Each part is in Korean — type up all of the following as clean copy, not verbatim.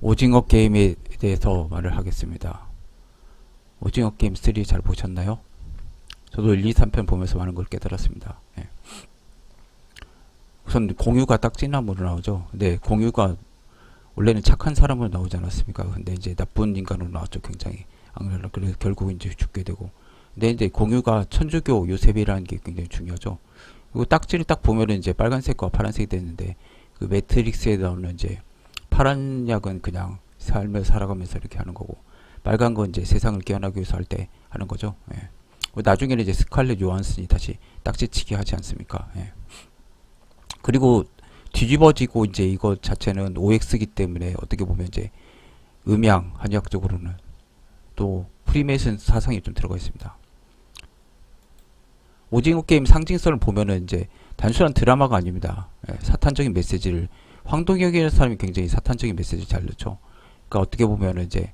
오징어 게임에 대해서 말을 하겠습니다. 오징어 게임 3 잘 보셨나요? 저도 1, 2, 3편 보면서 많은 걸 깨달았습니다. 예. 우선 공유가 딱 찐함으로 나오죠. 근데 공유가 원래는 착한 사람으로 나오지 않았습니까? 근데 이제 나쁜 인간으로 나왔죠. 굉장히 악랄한. 그래서 결국 이제 죽게 되고. 근데 이제 공유가 천주교 요셉이라는 게 굉장히 중요하죠. 그리고 딱지를 딱 보면은 이제 빨간색과 파란색이 되는데, 그 매트릭스에 나오는 이제 파란 약은 그냥 삶을 살아가면서 이렇게 하는 거고, 빨간 건 이제 세상을 깨어나기 위해서 할 때 하는 거죠. 예. 나중에는 이제 스칼렛 요한슨이 다시 딱지치기 하지 않습니까? 예. 그리고 뒤집어지고 이제 이거 자체는 OX이기 때문에 어떻게 보면 이제 음양 한의학적으로는 또 프리메이슨 사상이 좀 들어가 있습니다. 오징어 게임 상징성을 보면은 이제 단순한 드라마가 아닙니다. 예, 사탄적인 메시지를 황동혁이라는 사람이 굉장히 사탄적인 메시지를 잘 넣죠. 그러니까 어떻게 보면은 이제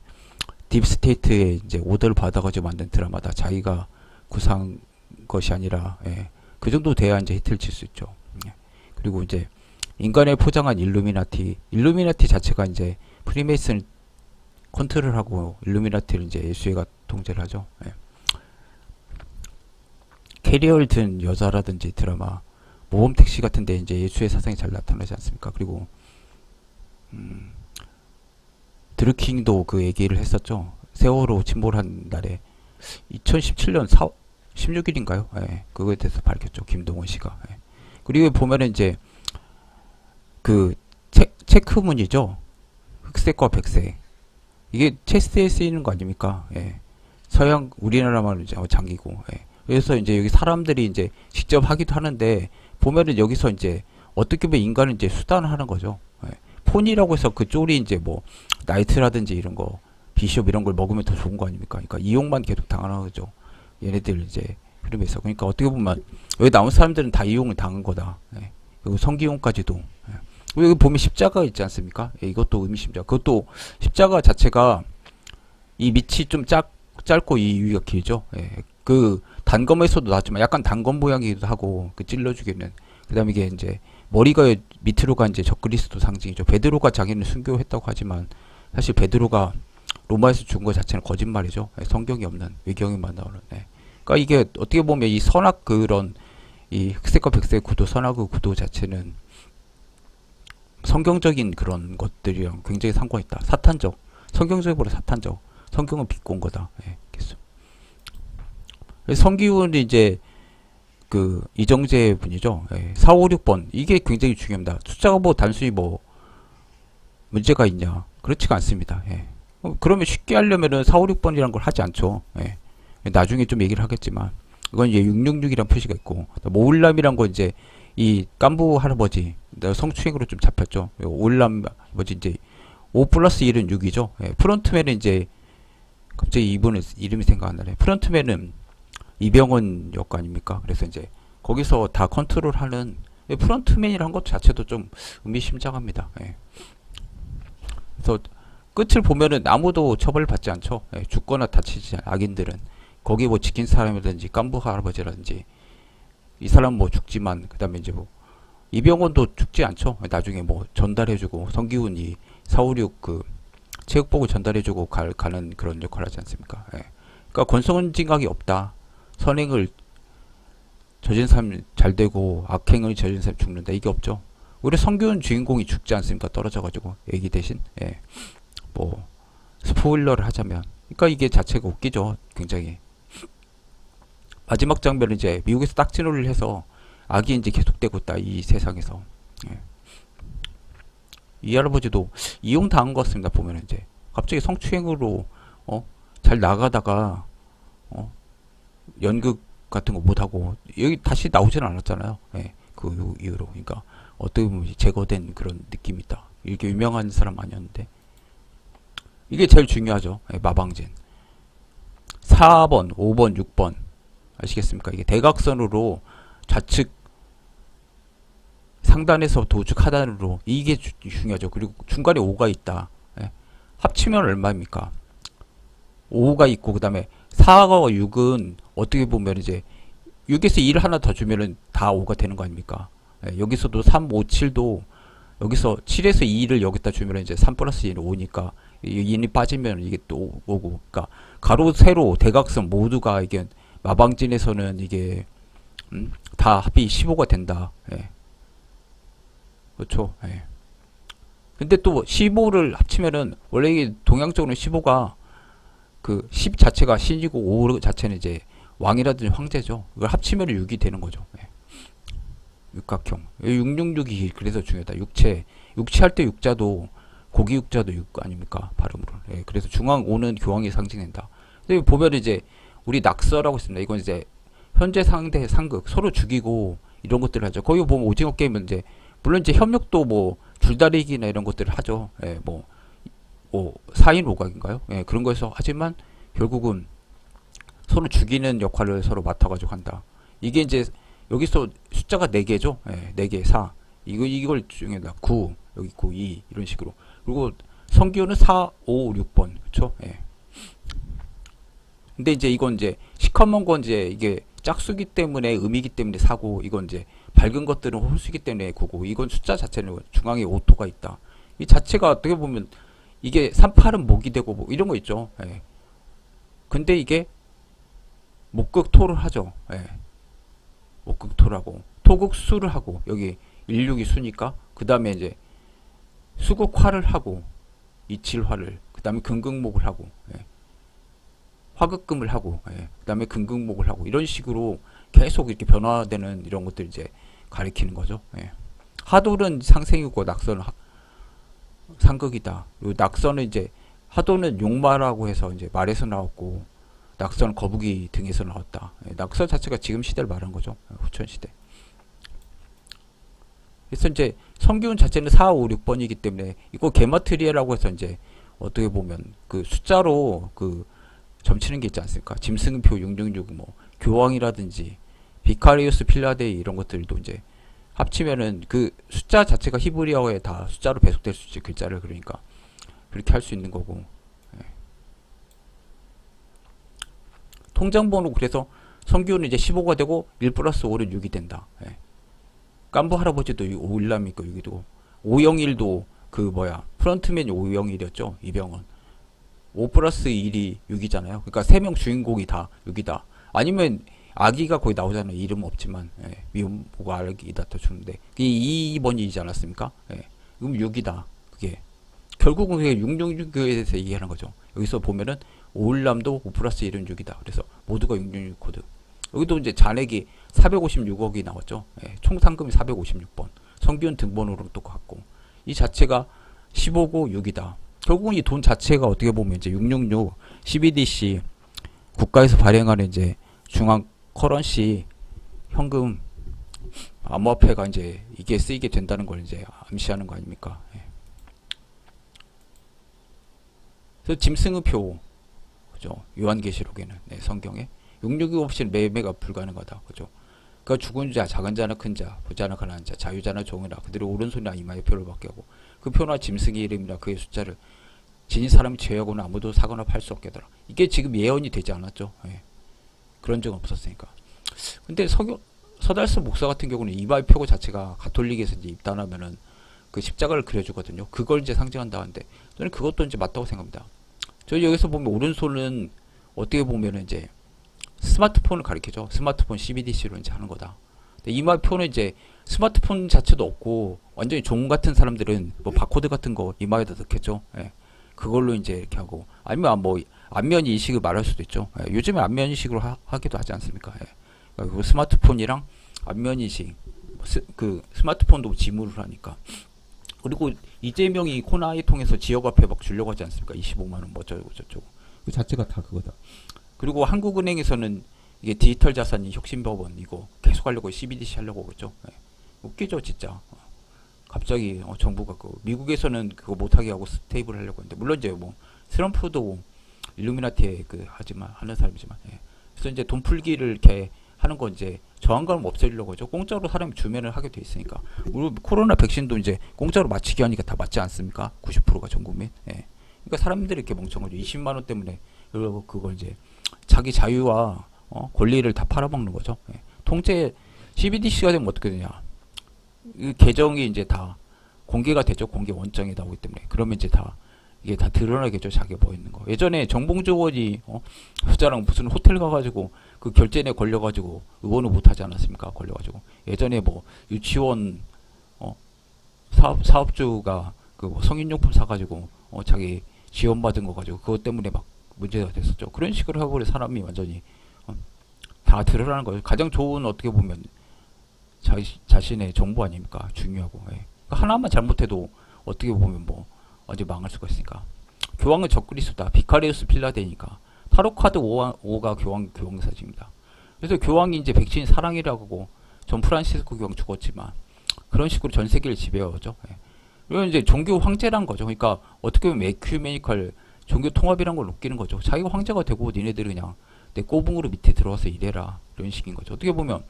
딥스테이트의 이제 오더를 받아가지고 만든 드라마다. 자기가 구상 것이 아니라, 예, 그 정도 돼야 이제 히트를 칠 수 있죠. 예. 그리고 이제 인간을 포장한 일루미나티 자체가 이제 프리메이슨을 컨트롤하고 일루미나티를 이제 예수회가 통제를 하죠. 예. 캐리어를 든 여자라든지 드라마, 모범 택시 같은데 이제 예수의 사상이 잘 나타나지 않습니까? 그리고 드루킹도 그 얘기를 했었죠. 세월호 침몰한 날에 2017년 16일인가요? 예, 그거에 대해서 밝혔죠. 김동원 씨가. 예. 그리고 보면은 이제 그 체크문이죠. 흑색과 백색. 이게 체스에 쓰이는 거 아닙니까? 예. 서양 우리나라만 이제 장기고. 예. 그래서 이제 여기 사람들이 이제 직접 하기도 하는데, 보면은 여기서 이제 어떻게 보면 인간은 이제 수단을 하는 거죠. 예. 폰이라고 해서 그 쫄이 이제 뭐 나이트라든지 이런 거, 비숍 이런 걸 먹으면 더 좋은 거 아닙니까? 그러니까 이용만 계속 당하는 거죠. 얘네들 이제 흐름에서. 그러니까 어떻게 보면 여기 나온 사람들은 다 이용을 당한 거다. 예. 그리고 성기용까지도. 예. 여기 보면 십자가 있지 않습니까? 예, 이것도 의미심자. 그것도 십자가 자체가 이 밑이 좀 짧고 이 위가 길죠. 예. 그 단검에서도 나왔지만 약간 단검 모양이기도 하고, 그 찔러주기는. 그 다음에 이게 이제 머리가 밑으로가 이제 적그리스도 상징이죠. 베드로가 자기는 순교했다고 하지만 사실 베드로가 로마에서 죽은 것 자체는 거짓말이죠. 예, 성경이 없는 외경에만 나오는. 예. 그러니까 이게 어떻게 보면 이 선악, 그런 이 흑색과 백색의 구도, 선악의 구도 자체는 성경적인 그런 것들이랑 굉장히 상관이 있다. 사탄적. 성경적으로 사탄적. 성경은 비꼰 거다. 예, 성기훈이 이제 그 이정재 분이죠. 예, 4, 5, 6번. 이게 굉장히 중요합니다. 숫자가 뭐 단순히 뭐 문제가 있냐? 그렇지가 않습니다. 예. 그러면 쉽게 하려면은 4, 5, 6번이란 걸 하지 않죠. 예. 나중에 좀 얘기를 하겠지만, 이건 이제 666이란 표시가 있고, 모울람이란 거 이제 이 깐부 할아버지 성추행으로 좀 잡혔죠. 오울람 뭐지 이제 5 플러스 1은 6이죠. 예. 프론트맨은 이제 갑자기 이분은 이름이 생각 안 나네. 프론트맨은 이병헌 역 아닙니까? 그래서 이제 거기서 다 컨트롤하는 프론트맨이란 것 자체도 좀 의미심장합니다. 예. 그래서 끝을 보면은 아무도 처벌받지 않죠. 예. 죽거나 다치지 않아, 악인들은. 거기 뭐 지킨 사람이라든지 깐부 할아버지라든지 이 사람 뭐 죽지만, 그 다음에 이제 뭐 이병헌도 죽지 않죠. 나중에 뭐 전달해주고, 성기훈이 456 그 체육복을 전달해주고 가는 그런 역할을 하지 않습니까? 예. 그러니까 권선징악이 없다. 선행을 저진 사람 잘 되고 악행을 저진 사람 죽는다. 이게 없죠. 우리 성기훈 주인공이 죽지 않습니까? 떨어져가지고 애기 대신. 예. 뭐 스포일러를 하자면, 그러니까 이게 자체가 웃기죠. 굉장히. 마지막 장면은 이제 미국에서 딱지놀이를 해서 악이 이제 계속되고 있다. 이 세상에서. 예. 이 할아버지도 이용당한 것 같습니다. 보면은 이제 갑자기 성추행으로 잘 나가다가 연극 같은 거 못하고 여기 다시 나오지는 않았잖아요. 예. 그 이후로. 그러니까 어떻게 보면 제거된 그런 느낌이 있다. 이렇게 유명한 사람 아니었는데, 이게 제일 중요하죠. 예. 마방진 4번 5번 6번 아시겠습니까? 이게 대각선으로 좌측 상단에서 우측 하단으로, 이게 중요하죠. 그리고 중간에 5가 있다. 예. 합치면 얼마입니까? 5가 있고, 그 다음에 4와 6은 어떻게 보면 이제 6에서 1 하나 더 주면은 다 5가 되는 거 아닙니까? 예. 여기서도 3, 5, 7도 여기서 7에서 2를 여기다 주면 이제 3 플러스 2는 5니까 2이 빠지면 이게 또 5고, 그러니까 가로, 세로, 대각선 모두가 이게 마방진에서는 이게 다 합이 15가 된다. 예. 그렇죠. 예. 근데 또 15를 합치면은 원래 이게 동양적으로는 15가 그 10 자체가 신이고 5 자체는 이제 왕이라든지 황제죠. 이걸 합치면 6이 되는 거죠. 예. 육각형. 666이 그래서 중요하다. 육체. 육체 할 때 육자도 고기 육자도 육 아닙니까? 발음으로. 예. 그래서 중앙 5는 교황이 상징된다. 근데 보면 이제 우리 낙서라고 있습니다. 이건 이제 현재 상대 상극 서로 죽이고 이런 것들을 하죠. 거기 보면 오징어 게임은 이제 물론 이제 협력도 뭐 줄다리기나 이런 것들을 하죠. 예, 뭐 4인 5각인가요? 예, 그런 거에서 하지만 결국은 서로 죽이는 역할을 서로 맡아가지고 한다. 이게 이제 여기서 숫자가 4개죠. 예, 4개, 4. 이걸 중요하다. 9, 여기 9, 2 이런 식으로. 그리고 성기호는 4, 5, 6번. 그쵸? 예. 근데 이제 이건 이제 시커먼 건 이제 이게 짝수기 때문에 음이기 때문에 4고, 이건 이제 밝은 것들은 홀수기 때문에 9고, 이건 숫자 자체는 중앙에 오토가 있다. 이 자체가 어떻게 보면 이게 38은 목이 되고 뭐 이런 거 있죠. 예. 근데 이게 목극토를 하죠. 예. 목극토라고 토극수를 하고, 여기 16이 수니까 그 다음에 이제 수극화를 하고, 이칠화를, 그 다음에 금극목을 하고, 예. 화극금을 하고, 예. 그 다음에 금극목을 하고, 이런 식으로 계속 이렇게 변화되는 이런 것들 이제 가리키는 거죠. 예. 하돌은 상생이고 낙서는 상극이다. 그리고 낙서는 이제 하도는 용마라고 해서 이제 말에서 나왔고, 낙서는 거북이 등에서 나왔다. 예, 낙서 자체가 지금 시대를 말하는 거죠. 후천 시대. 그래서 이제 성기운 자체는 4, 5, 6번이기 때문에 이거 게마트리아라고 해서 이제 어떻게 보면 그 숫자로 그 점치는 게 있지 않습니까? 짐승표 666, 뭐 교황이라든지 비카리우스 필라데이 이런 것들도 이제 합치면은 그 숫자 자체가 히브리어에 다 숫자로 배속될 수 있지, 글자를. 그러니까 그렇게 할 수 있는 거고. 예. 통장번호, 그래서 성기호는 이제 15가 되고 1 플러스 5는 6이 된다. 예. 깐부 할아버지도 5일남이니까 6이고, 501도 그 뭐야 프런트맨이 501이었죠. 이병헌. 5 플러스 1이 6이잖아요. 그러니까 3명 주인공이 다 6이다. 아니면 아기가 거의 나오잖아요. 이름 없지만. 예. 미혼모가 아기다 더 주는데 그게 2번이지 않았습니까? 예. 그럼 6이다. 그게 결국은 그게 666에 대해서 얘기하는 거죠. 여기서 보면은 5일남도 5 플러스 1은 6이다. 그래서 모두가 666 코드. 여기도 이제 잔액이 456억이 나왔죠. 예. 총 상금이 456번. 성기훈 등번호로 또 같고, 이 자체가 15고 6이다. 결국은 이 돈 자체가 어떻게 보면 이제 666 12DC 국가에서 발행하는 이제 중앙 커런시 현금 암호화폐가 이제 이게 쓰이게 된다는 걸 이제 암시하는 거 아닙니까? 예. 그래서 짐승의표, 그죠? 요한계시록에는, 네, 성경에 666 없이는 매매가 불가능하다, 그죠? 그러니까 죽은 자, 작은 자나 큰 자, 부자나 가난한 자, 자유자나 종이라 그들의 오른손이나 이마에 표를 받게 하고, 그 표나 짐승의 이름이나 그의 숫자를 지닌 사람이 제외하고는 아무도 사거나 팔 수 없게 하더라. 이게 지금 예언이 되지 않았죠. 예. 그런 적은 없었으니까. 근데 서달스 목사 같은 경우는 이마의 표고 자체가 가톨릭에서 이제 입단하면은 그 십자가를 그려주거든요. 그걸 이제 상징한다는데, 저는 그것도 이제 맞다고 생각합니다. 저희 여기서 보면 오른손은 어떻게 보면은 이제 스마트폰을 가리키죠. 스마트폰 CBDC로 이제 하는 거다. 근데 이마표는 이제 스마트폰 자체도 없고 완전히 종 같은 사람들은 뭐 바코드 같은 거 이마에다 넣겠죠. 예. 그걸로 이제 이렇게 하고, 아니면 뭐 안면 인식을 말할 수도 있죠. 예. 요즘에 안면 인식으로 하기도 하지 않습니까? 예. 그리고 스마트폰이랑 안면 인식, 그 스마트폰도 지문을 하니까. 그리고 이재명이 코나이 통해서 지역화폐 막 주려고 하지 않습니까? 25만 원 뭐 저쩌고 저쩌고. 그 자체가 다 그거다. 그리고 한국은행에서는 이게 디지털 자산이 혁신법원 이거 계속 하려고 CBDC 하려고 그러죠. 네. 웃기죠 진짜. 갑자기 정부가 미국에서는 그거 못하게 하고 스테이블 하려고 했는데, 물론 이제 뭐 트럼프도 일루미나티에 그 하지만 하는 사람이지만, 예. 그래서 이제 돈 풀기를 이렇게 하는 건 이제 저항감을 없애려고 하죠. 공짜로 사람이 주면을 하게 돼 있으니까. 물론 코로나 백신도 이제 공짜로 맞히기 하니까 다 맞지 않습니까? 90%가 전 국민. 예. 그러니까 사람들이 이렇게 멍청하죠. 20만 원 때문에 그걸 이제 자기 자유와 권리를 다 팔아먹는 거죠. 예. 통제 CBDC가 되면 어떻게 되냐? 이 계정이 이제 다 공개가 되죠. 공개 원장이 나오기 때문에. 그러면 이제 다 이게 다 드러나겠죠. 자기가 뭐 있는 거. 예전에 정봉주 의원이 후자랑 무슨 호텔 가가지고 그 결제내 걸려가지고 의원을 못 하지 않았습니까? 걸려가지고 예전에 뭐 유치원 사업주가 그뭐 성인용품 사가지고 자기 지원받은 거 가지고 그것 때문에 막 문제가 됐었죠. 그런 식으로 해버린 사람이 완전히 다 드러나는 거예요. 가장 좋은 어떻게 보면 자신의 정보 아닙니까? 중요하고. 예. 하나만 잘못해도 어떻게 보면 뭐 언제 망할 수가 있으니까. 교황은 적그리스도다. 비카리우스 필라데니까. 타로 카드 5가 교황사지입니다. 그래서 교황이 이제 백신 사랑이라고 하고 전 프란시스코 교황 죽었지만 그런 식으로 전 세계를 지배하죠. 예. 이건 이제 종교 황제란 거죠. 그러니까 어떻게 보면 에큐메니컬 종교 통합이란 걸 느끼는 거죠. 자기가 황제가 되고 니네들이 그냥 내 꼬붕으로 밑에 들어와서 일해라 이런 식인 거죠. 어떻게 보면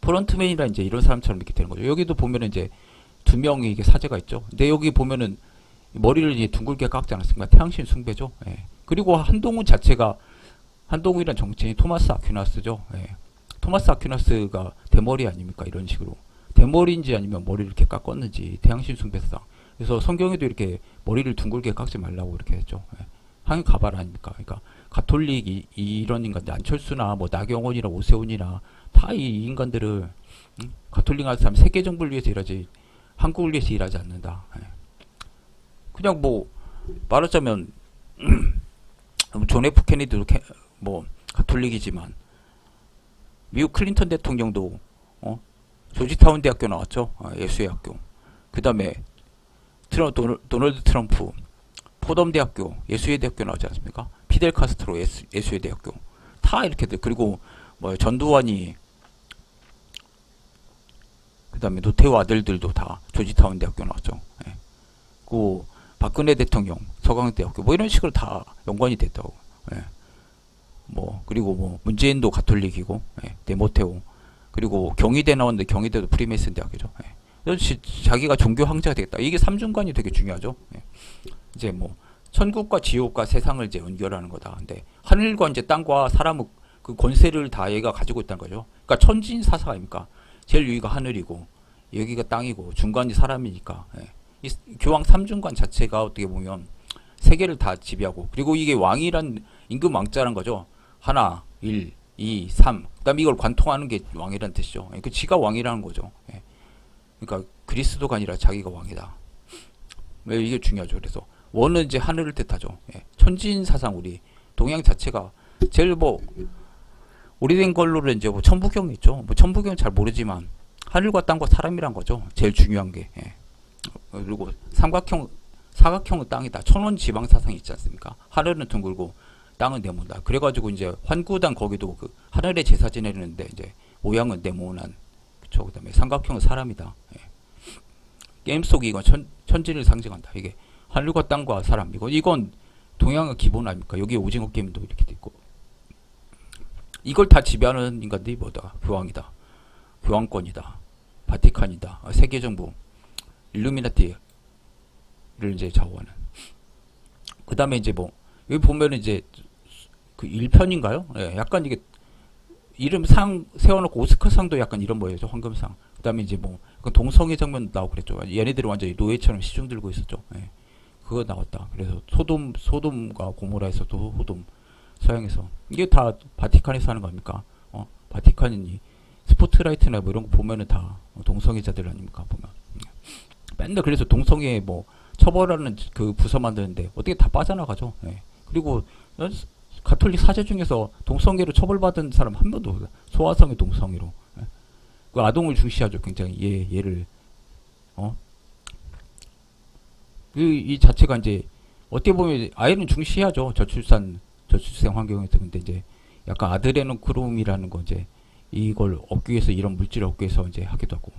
프런트맨이라 이제 이런 사람처럼 이렇게 되는 거죠. 여기도 보면은 이제 두 명이 이게 사제가 있죠. 근데 여기 보면은 머리를 이제 둥글게 깎지 않았습니까? 태양신 숭배죠. 예. 그리고 한동훈 자체가 한동훈이란 정치인이 토마스 아퀴나스죠. 예. 토마스 아퀴나스가 대머리 아닙니까? 이런 식으로 대머리인지 아니면 머리를 이렇게 깎았는지 태양신 숭배상. 그래서 성경에도 이렇게 머리를 둥글게 깎지 말라고 이렇게 했죠. 예. 항의 가발 아닙니까? 그러니까 가톨릭 이런 인간들 안철수나 뭐 나경원이나 오세훈이나 다 이 인간들을 가톨릭 하는 사람 세계 정부를 위해서 일하지 한국을 위해서 일하지 않는다. 예. 그냥 뭐 말하자면 존 F 케네디도 뭐 가톨릭이지만 미국 클린턴 대통령도 조지타운 대학교 나왔죠. 예수의 학교. 그 다음에 도널드 트럼프 포덤 대학교 예수의 대학교 나오지 않습니까? 피델 카스트로 예수의 대학교 다 이렇게들. 그리고 뭐 전두환이 그 다음에 노태우 아들들도 다 조지타운 대학교 나왔죠. 예. 그 박근혜 대통령 서강대학교 뭐 이런 식으로 다 연관이 됐다고. 예. 뭐 그리고 뭐 문재인도 가톨릭이고 데모테오 그리고 경희대 나왔는데 경희대도 프리메이슨 대학이죠. 예. 자기가 종교 황제가 되겠다. 이게 삼중간이 되게 중요하죠. 예. 이제 뭐 천국과 지옥과 세상을 이제 연결하는 거다. 근데 하늘과 이제 땅과 사람의 그 권세를 다 얘가 가지고 있다는 거죠. 그러니까 천진 사사 아닙니까? 제일 위가 하늘이고 여기가 땅이고 중간이 사람이니까. 예. 이 교황 삼중간 자체가 어떻게 보면 세계를 다 지배하고 그리고 이게 왕이란 임금 왕자란 거죠. 하나, 1, 2, 3. 그다음에 이걸 관통하는 게 왕이란 뜻이죠. 그 지가 왕이라는 거죠. 예. 그러니까 그리스도가 아니라 자기가 왕이다. 왜 이게 중요하죠. 그래서 원은 이제 하늘을 뜻하죠. 예. 천지인 사상 우리 동양 자체가 제일 뭐 오래된 걸로는 이제 뭐 천부경 있죠. 뭐 천부경 잘 모르지만 하늘과 땅과 사람이란 거죠. 제일 중요한 게. 예. 그리고 사각형은 땅이다. 천원 지방 사상이 있지 않습니까? 하늘은 둥글고 땅은 네모다. 그래가지고 이제 환구단 거기도 그 하늘에 제사 지내는데 이제 모양은 네모난 그쵸. 그다음에 삼각형은 사람이다. 예. 게임 속이 이건 천지를 상징한다. 이게 하늘과 땅과 사람 이건 동양의 기본 아닙니까? 여기 오징어 게임도 이렇게 돼 있고 이걸 다 지배하는 인간들이 뭐다? 교황이다. 교황권이다. 바티칸이다. 세계정부. 일루미나티를 이제 좌우하는. 그 다음에 이제 뭐, 여기 보면은 이제 그 1편인가요? 예, 약간 이게 이름 상 세워놓고 오스카상도 약간 이런 거예요. 황금상. 그 다음에 이제 뭐, 동성애 장면 나오고 그랬죠. 얘네들이 완전히 노예처럼 시중 들고 있었죠. 예, 그거 나왔다. 그래서 소돔과 고모라에서도 호돔. 서양에서. 이게 다 바티칸에서 하는 겁니까? 바티칸이 스포트라이트나 뭐 이런 거 보면은 다 동성애자들 아닙니까? 보면. 맨날 그래서 동성애 뭐 처벌하는 그 부서 만드는데 어떻게 다 빠져나가죠. 예. 그리고 가톨릭 사제 중에서 동성애로 처벌받은 사람 한 명도 없어요. 소아성의 동성애로. 예. 그 아동을 중시하죠. 굉장히 얘를 이 자체가 이제 어떻게 보면 아이는 중시하죠. 저출생 환경에서. 근데 이제 약간 아드레노크롬이라는 거 이제 이걸 얻기 위해서 이런 물질을 얻기 위해서 이제 하기도 하고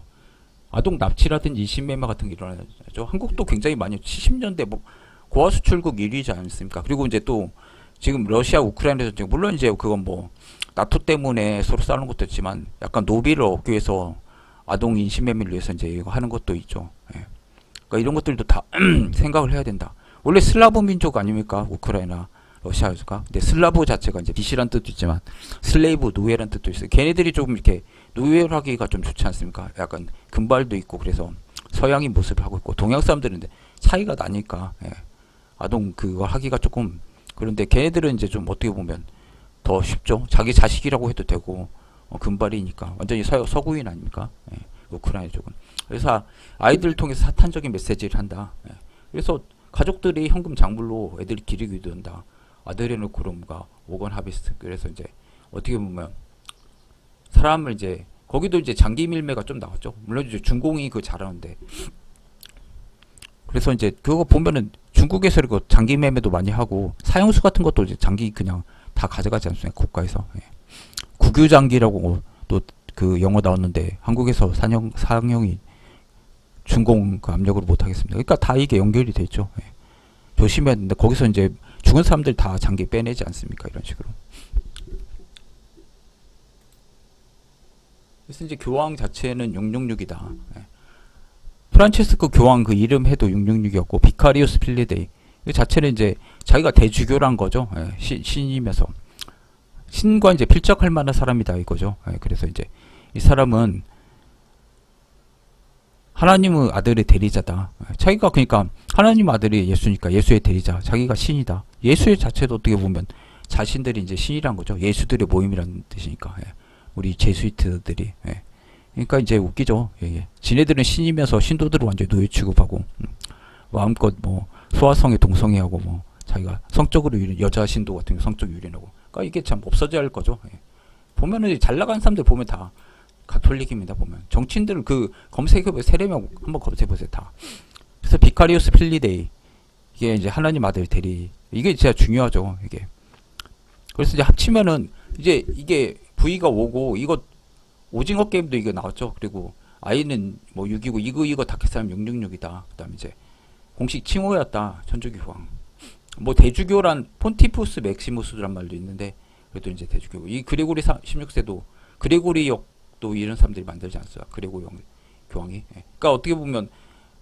아동 납치라든지 이신매매 같은 게 일어나죠. 한국도 굉장히 많이 70년대 뭐 고아 수출국 1위지 않습니까? 그리고 이제 또 지금 러시아 우크라이나 전쟁 물론 이제 그건 뭐 나토 때문에 서로 싸우는 것도 있지만 약간 노비를 얻기 위해서 아동 인신매매를 위해서 이제 이거 하는 것도 있죠. 예. 그러니까 이런 것들도 다 생각을 해야 된다. 원래 슬라브 민족 아닙니까? 우크라이나 러시아가. 근데 슬라브 자체가 이제 비시란 뜻도 있지만 슬레이브 노예란 뜻도 있어요. 걔네들이 조금 이렇게 노예하기가 좀 좋지 않습니까? 약간 금발도 있고 그래서 서양인 모습을 하고 있고 동양 사람들은 이제 차이가 나니까 아동 그거 하기가 조금 그런데 걔네들은 이제 좀 어떻게 보면 더 쉽죠. 자기 자식이라고 해도 되고 금발이니까 완전히 서구인 아닙니까? 우크라이나 쪽은. 그래서 아이들을 통해서 사탄적인 메시지를 한다. 그래서 가족들이 현금 작물로 애들이 기르기도 한다. 아드레노 크롬과 오건 하비스트. 그래서 이제 어떻게 보면 사람을 이제 거기도 이제 장기 밀매가 좀 나왔죠. 물론 이제 중공이 그거 잘하는데. 그래서 이제 그거 보면은 중국에서 이거 장기 매매도 많이 하고 사형수 같은 것도 이제 장기 그냥 다 가져가지 않습니까? 국가에서. 국유장기라고 또 그 영어 나왔는데 한국에서 사형이 중공 그 압력으로 못 하겠습니다. 그러니까 다 이게 연결이 돼 있죠. 조심해야 되는데 거기서 이제 죽은 사람들 다 장기 빼내지 않습니까? 이런 식으로. 그래서 이제 교황 자체는 666이다. 프란체스코 교황 그 이름 해도 666이었고 비카리우스 필리데이 그 자체는 이제 자기가 대주교란 거죠. 신이면서 신과 이제 필적할 만한 사람이다 이거죠. 그래서 이제 이 사람은 하나님의 아들의 대리자다. 자기가 그러니까 하나님 아들이 예수니까 예수의 대리자. 자기가 신이다. 예수의 자체도 어떻게 보면 자신들이 이제 신이란 거죠. 예수들의 모임이라는 뜻이니까. 우리 제수이트들이. 그러니까 이제 웃기죠. 지네들은 신이면서 신도들을 완전히 노예 취급하고 마음껏 뭐 소아성애 동성애하고 뭐 자기가 성적으로 유린 여자 신도 같은 게 성적 유린하고. 그러니까 이게 참 없어져야 할 거죠. 보면은 잘 나간 사람들 보면 다 가톨릭입니다. 보면 정치인들은 그 검색해보세요. 세례명 한번 검색해보세요. 다. 그래서 비카리우스 필리데이 이게 이제 하나님 아들 대리 이게 진짜 중요하죠. 이게 그래서 이제 합치면은 이제 이게 V가 5고 이거 오징어 게임도 이거 나왔죠. 그리고 I는 뭐 6이고 이거 다켓사람 666이다. 그 다음에 이제 공식 칭호였다. 천주교 교황. 뭐 대주교란 폰티푸스 맥시무스란 말도 있는데 그래도 이제 대주교. 이 그레고리 16세도 그레고리역 또 이런 사람들이 만들지 않았어요. 그레고리 교황이. 그러니까 어떻게 보면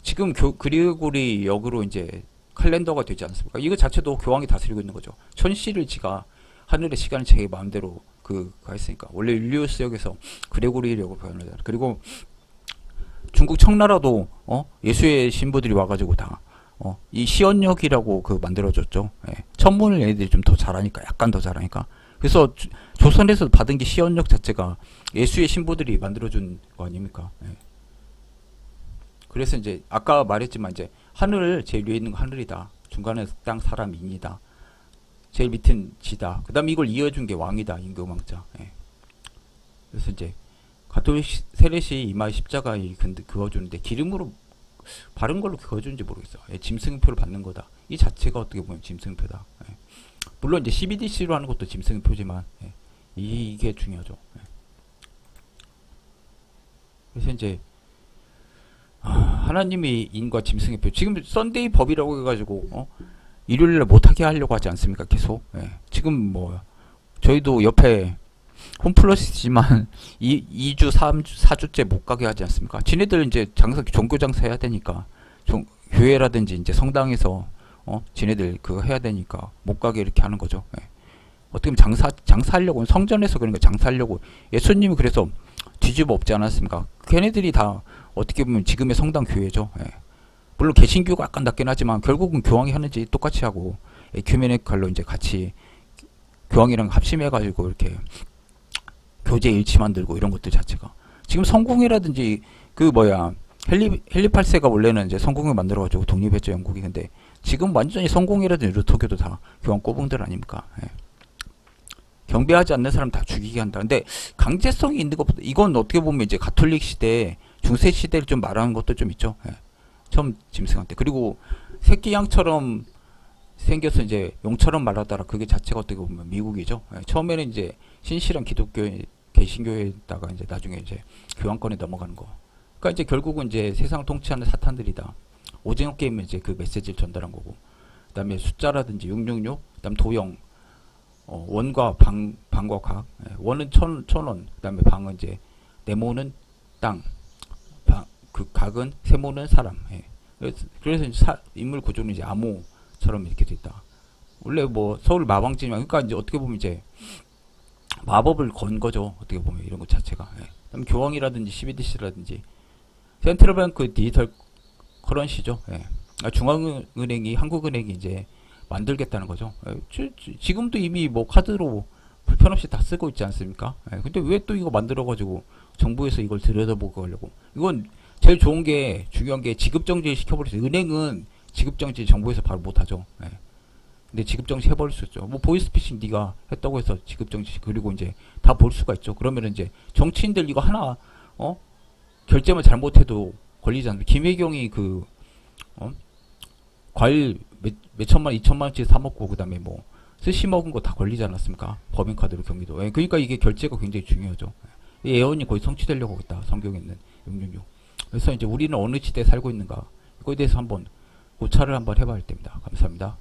지금 그레고리 역으로 이제 칼렌더가 되지 않습니까? 이거 자체도 교황이 다스리고 있는 거죠. 천시를 지가 하늘의 시간을 자기 마음대로 그가 했으니까 원래 율리우스 역에서 그레고리 역을 표현하잖아. 그리고 중국 청나라도 예수의 신부들이 와가지고 다 이 시언역이라고 그 만들어줬죠. 천문을 얘네들이 좀 더 잘하니까 약간 더 잘하니까. 그래서 조선에서 받은 게 시언역 자체가 예수의 신부들이 만들어준 거 아닙니까? 그래서 이제 아까 말했지만 이제 하늘 제일 위에 있는 거 하늘이다. 중간에 땅 사람 인이다. 제일 밑은 지다. 그 다음에 이걸 이어준 게 왕이다. 임금왕자. 그래서 이제 가톨릭 세례시 이마에 십자가 그어주는데 기름으로 바른 걸로 그어주는지 모르겠어. 짐승표를 받는 거다. 이 자체가 어떻게 보면 짐승표다. 물론 이제 CBDC로 하는 것도 짐승표지만 이게 중요하죠. 그래서 이제 하나님이 인과 짐승의 표. 지금 썬데이 법이라고 해가지고 일요일날 못하게 하려고 하지 않습니까? 계속. 지금 뭐 저희도 옆에 홈플러스지만 2주 4주째 못 가게 하지 않습니까? 지네들 이제 종교 장사 해야 되니까 교회라든지 이제 성당에서 지네들 그거 해야 되니까 못 가게 이렇게 하는 거죠. 어떻게 보면 장사하려고 성전에서 그런 거 장사하려고 예수님이 그래서 뒤집어 엎지 않았습니까? 걔네들이 다 어떻게 보면 지금의 성당 교회죠. 물론 개신교가 약간 낮긴 하지만 결국은 교황이 하는지 똑같이 하고 에큐메니칼로 이제 같이 교황이랑 합심해가지고 이렇게 교제 일치 만들고 이런 것들 자체가 지금 성공회라든지 그 뭐야 헨리 8세가 원래는 이제 성공회 만들어가지고 독립했죠 영국이. 근데 지금 완전히 성공회라든지 루터교도 다 교황 꼬붕들 아닙니까? 경배하지 않는 사람 다 죽이게 한다. 근데 강제성이 있는 것보다 이건 어떻게 보면 이제 가톨릭 시대 중세 시대를 좀 말하는 것도 좀 있죠. 처음 짐승한테. 그리고 새끼 양처럼 생겨서 이제 용처럼 말하다라 그게 자체가 어떻게 보면 미국이죠. 처음에는 이제 신실한 기독교회 개신교회에다가 이제 나중에 이제 교황권에 넘어가는 거. 그러니까 이제 결국은 이제 세상을 통치하는 사탄들이다. 오징어 게임은 이제 그 메시지를 전달한 거고. 그다음에 숫자라든지 666, 그다음 도형, 원과 방과 각. 원은 천원, 그다음에 방은 이제 네모는 땅, 그 각은 세모는 사람. 그래서 인물 구조는 이제 암호처럼 이렇게 돼 있다. 원래 뭐 서울 마방지만 그러니까 이제 어떻게 보면 이제 마법을 건 거죠. 어떻게 보면 이런 것 자체가. 그다음 교황이라든지 CBDC라든지 센트럴뱅크 디지털 커런시죠. 예. 중앙은행이 한국은행이 이제 만들겠다는 거죠. 예. 지금도 이미 뭐 카드로 불편 없이 다 쓰고 있지 않습니까? 예. 근데 왜 또 이거 만들어가지고 정부에서 이걸 들여다보고 하려고? 이건 제일 좋은 게 중요한 게 지급정지 시켜버렸어요. 은행은 지급정지 정부에서 바로 못하죠. 예. 근데 지급정지 해버릴 수 있죠. 뭐 보이스피싱 네가 했다고 해서 지급정지 그리고 이제 다 볼 수가 있죠. 그러면 이제 정치인들 이거 하나 결제만 잘못해도 걸리잖아요. 김혜경이 과일 몇천만, 2천만원치 사먹고, 그 다음에 뭐, 스시 먹은 거 다 걸리지 않았습니까? 법인카드로 경기도. 예, 그러니까 이게 결제가 굉장히 중요하죠. 이 예언이 거의 성취되려고 했다. 성경에 있는 666. 그래서 이제 우리는 어느 시대에 살고 있는가. 이거에 대해서 한번 고찰을 한번 해봐야 할 때입니다. 감사합니다.